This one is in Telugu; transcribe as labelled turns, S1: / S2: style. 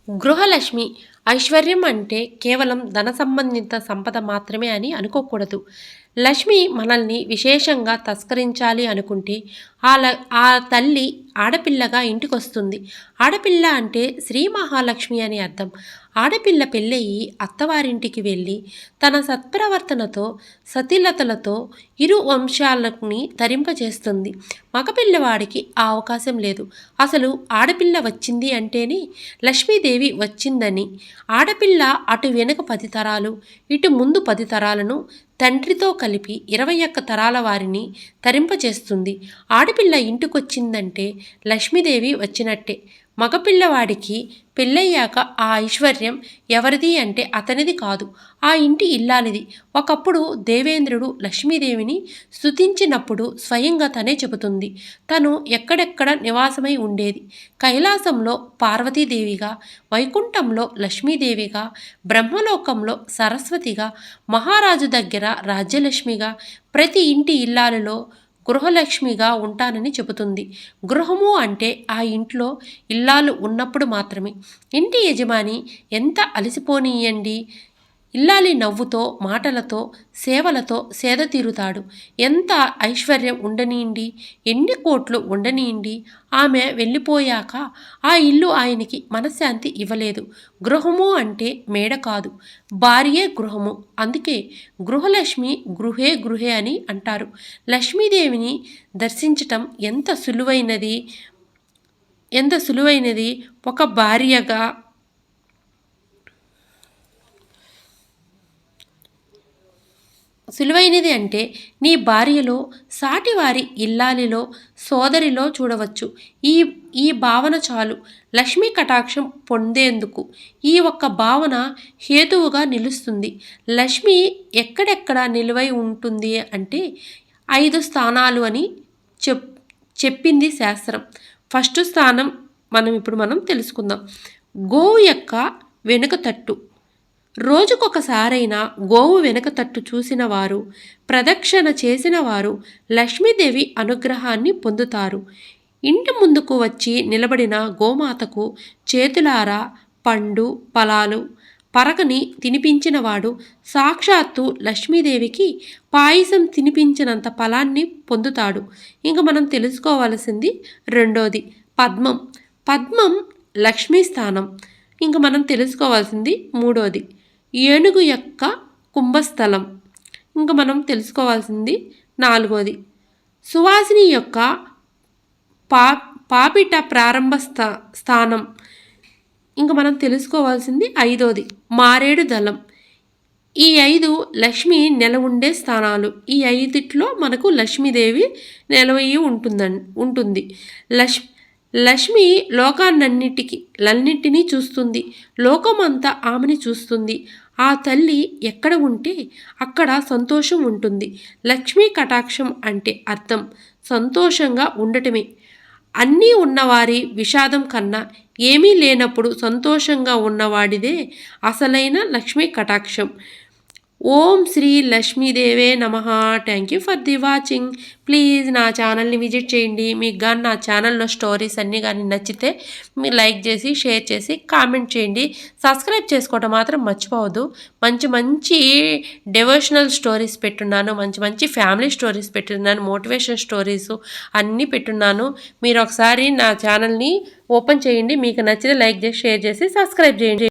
S1: గృహలక్ష్మి ఐశ్వర్యం అంటే కేవలం ధన సంబంధిత సంపద మాత్రమే అని అనుకోకూడదు. లక్ష్మి మనల్ని విశేషంగా తస్కరించాలి అనుకుంటే ఆ తల్లి ఆడపిల్లగా ఇంటికొస్తుంది. ఆడపిల్ల అంటే శ్రీ మహాలక్ష్మి అని అర్థం. ఆడపిల్ల పెళ్ళయి అత్తవారింటికి వెళ్ళి తన సత్ప్రవర్తనతో సతిలతలతో ఇరు వంశాలని తరింపజేస్తుంది. మగపిల్లవాడికి ఆ అవకాశం లేదు. అసలు ఆడపిల్ల వచ్చింది అంటేనే లక్ష్మీదేవి వచ్చిందని. ఆడపిల్ల అటు వెనుక 10 తరాలు, ఇటు ముందు 10 తరాలను తండ్రితో కలిపి 21 తరాల వారిని తరింపచేస్తుంది. ఆడపిల్ల ఇంటికొచ్చిందంటే లక్ష్మీదేవి వచ్చినట్టే. మగపిల్లవాడికి పెళ్ళయ్యాక ఆ ఐశ్వర్యం ఎవరిది అంటే అతనిది కాదు, ఆ ఇంటి ఇల్లాలిది. ఒకప్పుడు దేవేంద్రుడు లక్ష్మీదేవిని స్తుతించినప్పుడు స్వయంగా తనే చెబుతుంది. తను ఎక్కడెక్కడ నివాసమై ఉండేది. కైలాసంలో పార్వతీదేవిగా, వైకుంఠంలో లక్ష్మీదేవిగా, బ్రహ్మలోకంలో సరస్వతిగా, మహారాజు దగ్గర రాజ్యలక్ష్మిగా, ప్రతి ఇంటి ఇల్లాలలో గృహలక్ష్మిగా ఉంటానని చెబుతుంది. గృహము అంటే ఆ ఇంట్లో ఇల్లాలు ఉన్నప్పుడు మాత్రమే. ఇంటి యజమాని ఎంత అలసిపోనీయండి, ఇల్లాలి నవ్వుతో, మాటలతో, సేవలతో సేద తీరుతాడు. ఎంత ఐశ్వర్యం ఉండనీయండి, ఎన్ని కోట్లు ఉండనీయండి, ఆమె వెళ్ళిపోయాక ఆ ఇల్లు ఆయనకి మనశ్శాంతి ఇవ్వలేదు. గృహము అంటే మేడ కాదు, భార్యే గృహము. అందుకే గృహలక్ష్మి గృహే గృహే అని అంటారు. లక్ష్మీదేవిని దర్శించటం ఎంత సులువైనది. ఒక భార్యగా సులువైనది అంటే నీ భార్యలో, సాటివారి ఇల్లాలిలో, సోదరిలో చూడవచ్చు. ఈ ఈ భావన చాలు లక్ష్మీ కటాక్షం పొందేందుకు. ఈ ఒక్క భావన హేతువుగా నిలుస్తుంది. లక్ష్మి ఎక్కడెక్కడ నిలువై ఉంటుంది అంటే 5 స్థానాలు అని చెప్పింది శాస్త్రం. ఫస్ట్ స్థానం మనం తెలుసుకుందాం. గోవు యొక్క వెనుక తట్టు. రోజుకొకసారైనా గోవు వెనుక తట్టు చూసిన వారు, ప్రదక్షిణ చేసిన వారు లక్ష్మీదేవి అనుగ్రహాన్ని పొందుతారు. ఇంటి ముందుకు వచ్చి నిలబడిన గోమాతకు చేతులారా పండు ఫలాలు పరకని తినిపించినవాడు సాక్షాత్తు లక్ష్మీదేవికి పాయసం తినిపించినంత ఫలాన్ని పొందుతాడు. ఇంకా మనం తెలుసుకోవాల్సింది రెండోది పద్మం. పద్మం లక్ష్మీ స్థానం. ఇంకా మనం తెలుసుకోవాల్సింది మూడోది ఏనుగు యొక్క కుంభస్థలం. ఇంకా మనం తెలుసుకోవాల్సింది నాలుగోది సువాసిని యొక్క పాపిట ప్రారంభ స్థానం. ఇంకా మనం తెలుసుకోవాల్సింది ఐదోది మారేడు దళం. ఈ 5 లక్ష్మి నెల ఉండే స్థానాలు. ఈ 5ట్లో మనకు లక్ష్మీదేవి నెలవయి ఉంటుంది. లక్ష్మి లోకాన్నిటినీ చూస్తుంది. లోకమంతా ఆమెని చూస్తుంది. ఆ తల్లి ఎక్కడ ఉంటే అక్కడ సంతోషం ఉంటుంది. లక్ష్మీ కటాక్షం అంటే అర్థం సంతోషంగా ఉండటమే. అన్నీ ఉన్నవారి విషాదం కన్నా ఏమీ లేనప్పుడు సంతోషంగా ఉన్నవాడిదే అసలైన లక్ష్మీ కటాక్షం. ఓం శ్రీ లక్ష్మీదేవే నమః. Thank you for the watching. Please నా ఛానల్ని విజిట్ చేయండి. మీకు కానీ నా ఛానల్లో స్టోరీస్ అన్నీ కానీ నచ్చితే మీరు లైక్ చేసి, షేర్ చేసి, కామెంట్ చేయండి. సబ్స్క్రైబ్ చేసుకోవటం మాత్రం మర్చిపోవద్దు. మంచి మంచి డివోషనల్ స్టోరీస్ పెట్టున్నాను, మంచి మంచి ఫ్యామిలీ స్టోరీస్ పెట్టున్నాను, మోటివేషన్ స్టోరీస్ అన్నీ పెట్టున్నాను. మీరు ఒకసారి నా ఛానల్ని ఓపెన్ చేయండి. మీకు నచ్చితే లైక్ చేసి, షేర్ చేసి, సబ్స్క్రైబ్ చేయండి.